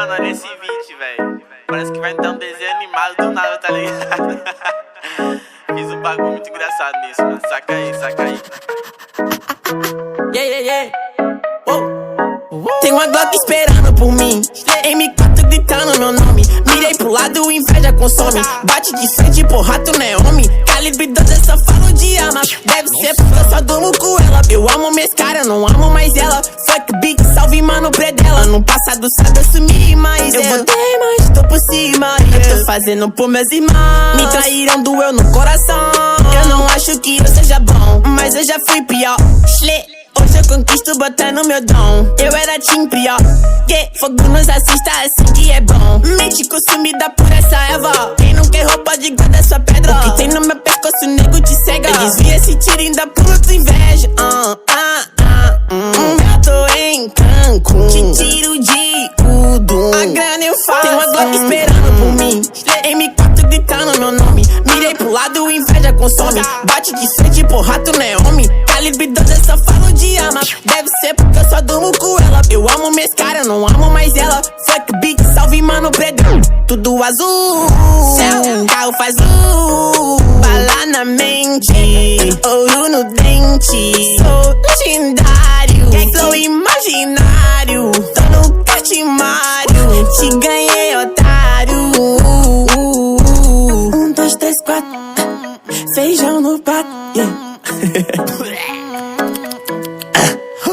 Mano, olha esse beat, velho. Parece que vai dar um desenho animado do nada, tá ligado? Fiz um bagulho muito engraçado nisso, mano. Saca aí, saca aí. Yeah, yeah, yeah. Tem uma Glock esperando por mim, M4 gritando meu nome. Mirei pro lado, inveja consome. Bate de frente, porra, tu não é homem. Calibre 12, eu só falo de arma. Deve ser porque eu só durmo com ela. Eu amo minhas caras, não amo mais ela. Fuck big, salve mano predela. No passado sabe eu sumi, mas eu voltei, mas tô por cima. Eu tô fazendo por meus irmãos. Me traíram, doeu no coração. Eu não acho que eu seja bom, mas eu já fui pior. Hoje eu conquisto botando meu dom. Eu era team pior. Fogo nos assista assim que é bom. Mente consumida por essa erva. Quem não quer roupa de guarda sua pedra. O que tem no meu pescoço, nego te cega. Eu desvia esse tiro e ainda pulo tua inveja. Eu tô em Cancún, te tiro de tudo. A grana eu faço. Tem uma Glock esperando por mim, M4 gritando meu nome. Mirei pro lado, inveja consome. Bate de frente, porra, tu não é homem. Calibre 12, eu só falo de arma. Deve ser porque eu só durmo com ela. Eu amo minhas caras, não amo mais ela. Fuck big, salve mano predão. Tudo azul, céu, carro faz bala na mente, ouro no dente. Sou legendário, flow imaginário. Tô no catimário, te ganhei, otário. 1, 2, 3, 4, feijão no prato,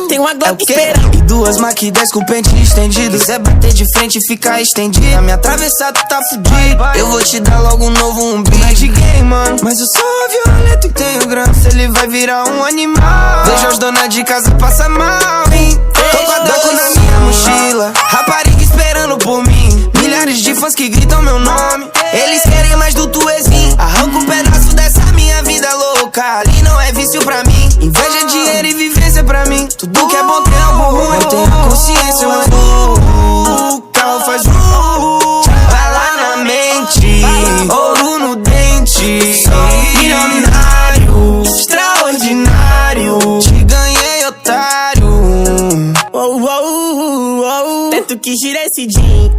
Tem uma Glock esperando. E 2 Mac 10 com o pente estendido. Quiser bater de frente e ficar estendido. Na minha atravessar tu tá fudido. Eu vou te dar logo um novo umbigo. Não é de game, mano, mas eu sou violento e tenho grana. Se ele vai virar um animal. Vejo as donas de casa passar mal, hein? Tô com a Daco na minha mochila. Rapariga esperando por mim. Milhares de fãs que gritam meu nome. Eles querem mais do tuezinho. Arranca um pedaço dessa minha vida louca. Ali não é vício pra mim. Inveja, dinheiro e vivência pra mim. Tudo que é bom tem algo ruim. Eu tenho consciência, mas o carro faz bala na mente, ouro no dente. Sou milionário, extraordinário. Te ganhei, otário. Tanto que gira esse jean.